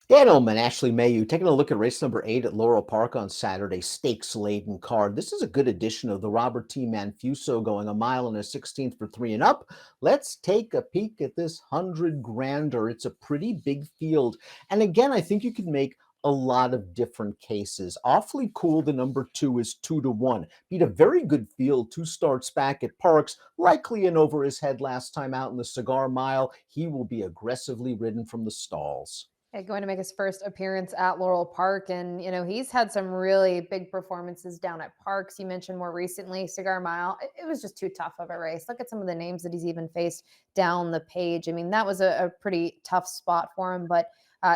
Dan Illman, Ashley Mailloux, taking a look at race number 8 at Laurel Park on Saturday, stakes-laden card. This is a good edition of the Robert T. Manfuso going a mile and a 16th for 3 and up. Let's take a peek at this 100-grander. It's a pretty big field. And again, I think you can make a lot of different cases. Awfully Cool, the number 2 is 2-1. Beat a very good field 2 starts back at Parks, likely in over his head last time out in the Cigar Mile. He will be aggressively ridden from the stalls. Going to make his first appearance at Laurel Park. And, he's had some really big performances down at Parks. You mentioned more recently, Cigar Mile. It was just too tough of a race. Look at some of the names that he's even faced down the page. I mean, that was a pretty tough spot for him, but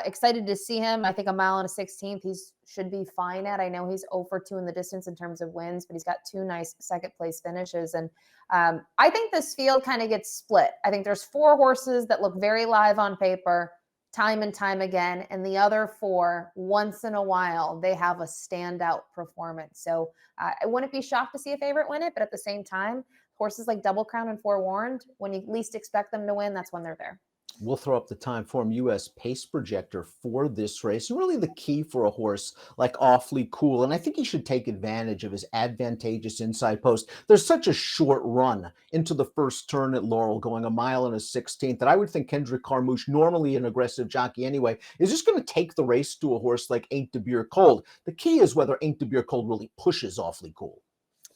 excited to see him. I think a mile and a 16th, he should be fine at. I know he's 0 for 2 in the distance in terms of wins, but he's got 2 nice second place finishes. And I think this field kind of gets split. I think there's 4 horses that look very live on paper, time and time again, and the other 4, once in a while, they have a standout performance. So I wouldn't be shocked to see a favorite win it, but at the same time, horses like Double Crown and Forewarned, when you least expect them to win, that's when they're there. We'll throw up the Timeform US pace projector for this race. And really the key for a horse like Awfully Cool. And I think he should take advantage of his advantageous inside post. There's such a short run into the first turn at Laurel, going a mile and a 16th, that I would think Kendrick Carmouche, normally an aggressive jockey anyway, is just going to take the race to a horse like Ain't de Beer Cold. The key is whether Ain't de Beer Cold really pushes Awfully Cool.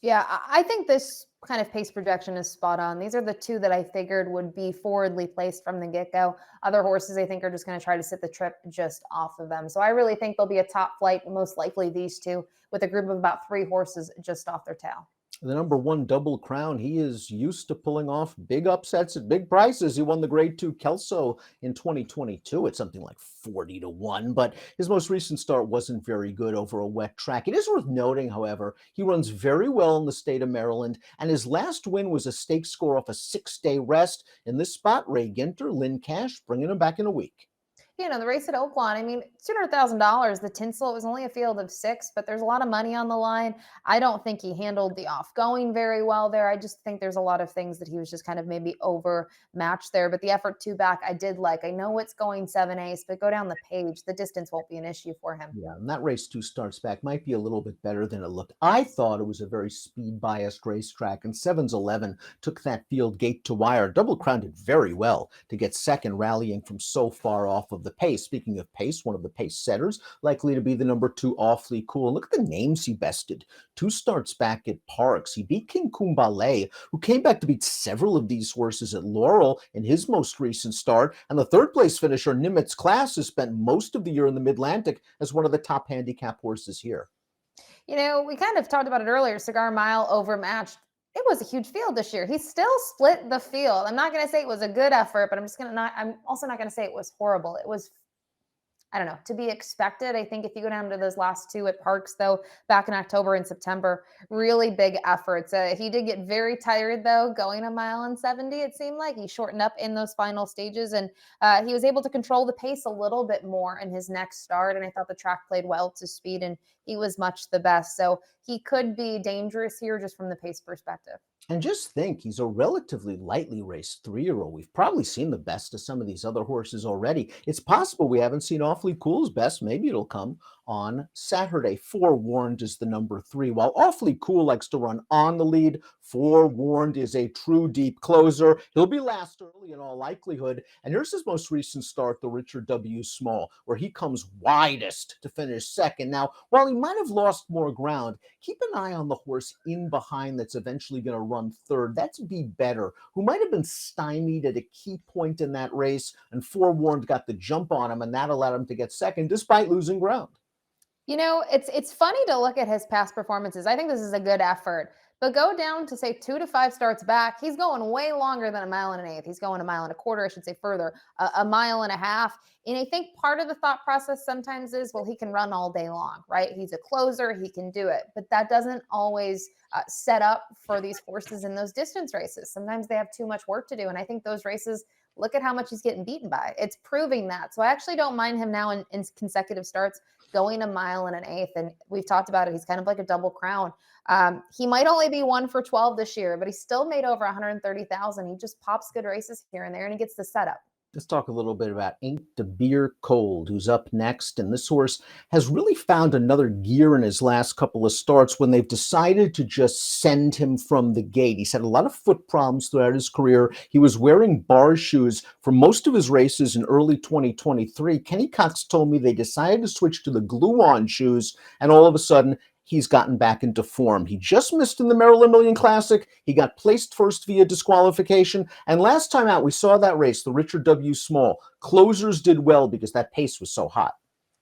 Yeah, I think this kind of pace projection is spot on. These are the 2 that I figured would be forwardly placed from the get-go. Other horses I think are just going to try to sit the trip just off of them. So I really think there'll be a top flight, most likely these 2, with a group of about 3 horses just off their tail. The number 1 Double Crown, he is used to pulling off big upsets at big prices. He won the Grade 2 Kelso in 2022 at something like 40-1, but his most recent start wasn't very good over a wet track. It is worth noting, however, he runs very well in the state of Maryland, and his last win was a stakes score off a 6-day rest. In this spot, Ray Ginter, Lynn Cash, bringing him back in a week. The race at Oaklawn, I mean, $200,000. The tinsel, it was only a field of 6, but there's a lot of money on the line. I don't think he handled the off-going very well there. I just think there's a lot of things that he was just kind of maybe overmatched there. But the effort 2 back, I did like. I know it's going 7/8, but go down the page. The distance won't be an issue for him. Yeah, and that race 2 starts back might be a little bit better than it looked. I thought it was a very speed-biased racetrack, and 7's11 took that field gate to wire. Double Crown did very well to get second, rallying from so far off of the pace. Speaking of pace, one of the pace setters, likely to be the number 2 Awfully Cool. And look at the names he bested. 2 starts back at Parks. He beat King Kumbale, who came back to beat several of these horses at Laurel in his most recent start. And the 3rd place finisher, Nimitz Class, has spent most of the year in the Mid-Atlantic as one of the top handicap horses here. We kind of talked about it earlier. Cigar Mile overmatched. It was a huge field this year. He still split the field. I'm not going to say it was a good effort, but I'm also not going to say it was horrible. It was, I don't know, to be expected. I think if you go down to those last 2 at Parks, though, back in October and September, really big efforts. He did get very tired, though, going a mile and 70, it seemed like. He shortened up in those final stages, and he was able to control the pace a little bit more in his next start, and I thought the track played well to speed, and he was much the best. So he could be dangerous here just from the pace perspective. And just think, he's a relatively lightly raced 3-year-old. We've probably seen the best of some of these other horses already. It's possible we haven't seen Awfully Cool's best. Maybe it'll come on Saturday. Forewarned is the number 3. While Awfully Cool likes to run on the lead, Forewarned is a true deep closer. He'll be last early in all likelihood. And here's his most recent start, the Richard W. Small, where he comes widest to finish second. Now, while he might have lost more ground, keep an eye on the horse in behind that's eventually going to run 3rd. That's Be Better, who might have been stymied at a key point in that race, and Forewarned got the jump on him, and that allowed him to get second despite losing ground. It's funny to look at his past performances. I think this is a good effort. But go down to, say, 2 to 5 starts back, he's going way longer than a mile and an 1/8. He's going a mile and a quarter, I should say, further, a mile and a half. And I think part of the thought process sometimes is, well, he can run all day long, right? He's a closer, he can do it. But that doesn't always set up for these horses in those distance races. Sometimes they have too much work to do. And I think those races, look at how much he's getting beaten by. It's proving that. So I actually don't mind him now in consecutive starts going a mile and an 1/8. And we've talked about it. He's kind of like a Double Crown. He might only be 1 for 12 this year, but he still made over 130,000. He just pops good races here and there, and he gets the setup. Let's talk a little bit about Ain't the Beer Cold, who's up next. And this horse has really found another gear in his last couple of starts when they've decided to just send him from the gate. He's had a lot of foot problems throughout his career. He was wearing bar shoes for most of his races in early 2023. Kenny Cox told me they decided to switch to the glue-on shoes, and all of a sudden, he's gotten back into form. He just missed in the Maryland Million Classic. He got placed first via disqualification. And last time out, we saw that race, the Richard W. Small. Closers did well because that pace was so hot.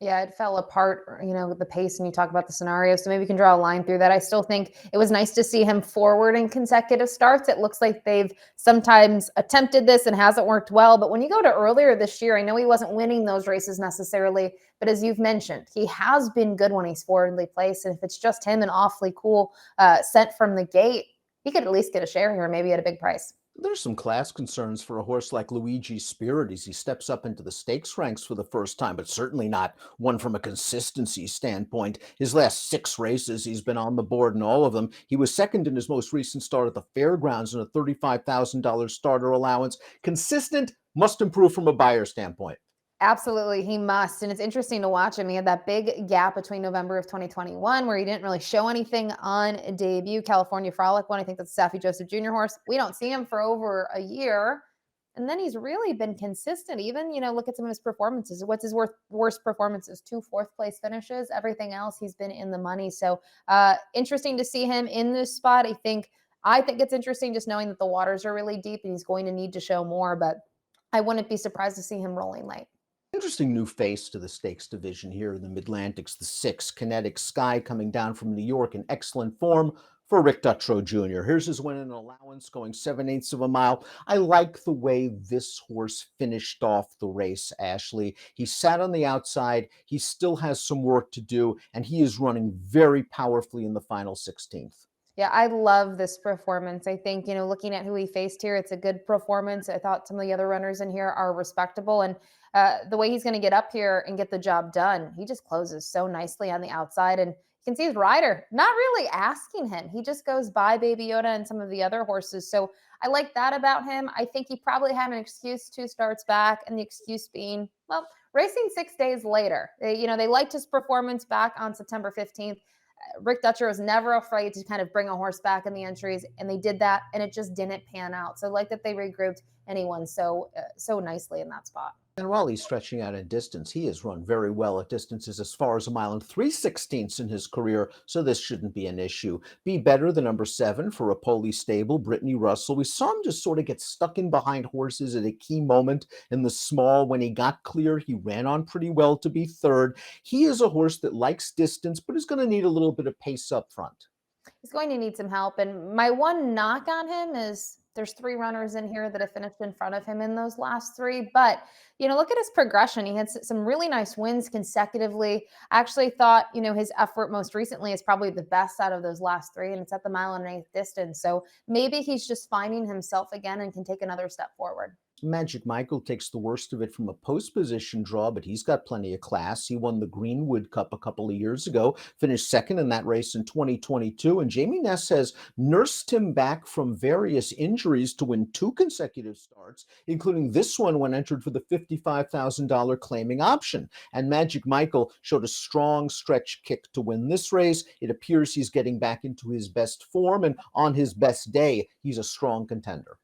Yeah, it fell apart, with the pace, and you talk about the scenario. So maybe we can draw a line through that. I still think it was nice to see him forward in consecutive starts. It looks like they've sometimes attempted this and hasn't worked well. But when you go to earlier this year, I know he wasn't winning those races necessarily, but as you've mentioned, he has been good when he's forwardly placed. And if it's just him and Awfully Cool sent from the gate, he could at least get a share here, maybe at a big price. There's some class concerns for a horse like Luigi Spirit as he steps up into the stakes ranks for the first time, but certainly not one from a consistency standpoint. His last 6 races, he's been on the board in all of them. He was second in his most recent start at the Fairgrounds on a $35,000 starter allowance. Consistent, must improve from a buyer standpoint. Absolutely, he must. And it's interesting to watch him. He had that big gap between November of 2021 where he didn't really show anything on debut. California Frolic one, I think that's Saffy Joseph Jr. horse. We don't see him for over a year. And then he's really been consistent. Even, look at some of his performances. What's his worst performances? 2 fourth-place finishes. Everything else, he's been in the money. So interesting to see him in this spot. I think it's interesting just knowing that the waters are really deep and he's going to need to show more. But I wouldn't be surprised to see him rolling late. Interesting new face to the stakes division here in the Mid-Atlantic's the 6, Kinetic Sky, coming down from New York in excellent form for Rick Dutrow Jr. Here's his win and allowance, going 7/8 of a mile. I like the way this horse finished off the race, Ashley. He sat on the outside. He still has some work to do, and he is running very powerfully in the final 16th. Yeah, I love this performance. I think, looking at who he faced here, it's a good performance. I thought some of the other runners in here are respectable. And the way he's going to get up here and get the job done, he just closes so nicely on the outside. And you can see his rider not really asking him. He just goes by Baby Yoda and some of the other horses. So I like that about him. I think he probably had an excuse 2 starts back, and the excuse being, well, racing 6 days later. They liked his performance back on September 15th. Rick Dutcher was never afraid to kind of bring a horse back in the entries, and they did that, and it just didn't pan out. So I like that they regrouped, and he won so nicely in that spot. And while he's stretching out in distance, he has run very well at distances as far as a mile and 3/16 in his career, so this shouldn't be an issue. Be better than number 7 for Rapoli Stable, Brittany Russell. We saw him just sort of get stuck in behind horses at a key moment in the small. When he got clear, he ran on pretty well to be third. He is a horse that likes distance, but is going to need a little bit of pace up front. He's going to need some help. And my one knock on him is there's 3 runners in here that have finished in front of him in those last 3. But, look at his progression. He had some really nice wins consecutively. I actually thought, his effort most recently is probably the best out of those last 3, and it's at the 1.125 distance. So maybe he's just finding himself again and can take another step forward. Magic Michael takes the worst of it from a post position draw, but he's got plenty of class. He won the Greenwood Cup a couple of years ago, finished second in that race in 2022. And Jamie Ness has nursed him back from various injuries to win 2 consecutive starts, including this one when entered for the $55,000 claiming option. And Magic Michael showed a strong stretch kick to win this race. It appears he's getting back into his best form, and on his best day, he's a strong contender.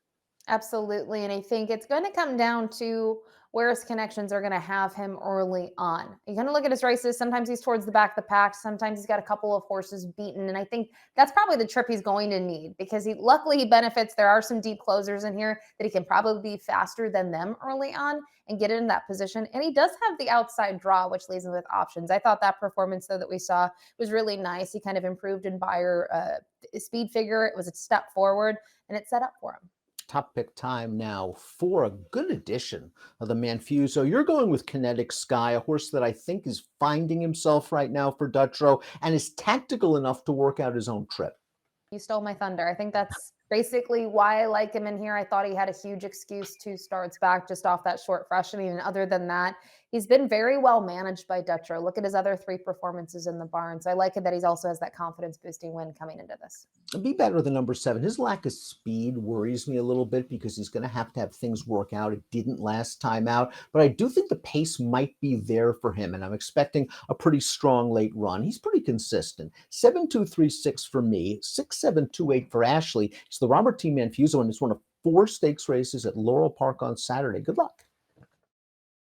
Absolutely. And I think it's going to come down to where his connections are going to have him early on. You're going to look at his races. Sometimes he's towards the back of the pack. Sometimes he's got a couple of horses beaten. And I think that's probably the trip he's going to need, because luckily he benefits. There are some deep closers in here that he can probably be faster than them early on and get in that position. And he does have the outside draw, which leaves him with options. I thought that performance, though, that we saw was really nice. He kind of improved in buyer speed figure. It was a step forward, and it set up for him. Top pick time now for a good edition of the Manfuso. You're going with Kinetic Sky, a horse that I think is finding himself right now for Dutrow and is tactical enough to work out his own trip. You stole my thunder. I think that's basically why I like him in here. I thought he had a huge excuse 2 starts back just off that short freshening. And other than that, he's been very well managed by Dutcher. Look at his other 3 performances in the barn. So I like it that he also has that confidence boosting win coming into this. Be better than number 7. His lack of speed worries me a little bit because he's going to have things work out. It didn't last time out, but I do think the pace might be there for him, and I'm expecting a pretty strong late run. He's pretty consistent. 7-2-3-6 for me, 6-7-2-8 for Ashley. It's the Robert T. Manfuso, and it's one of 4 stakes races at Laurel Park on Saturday. Good luck.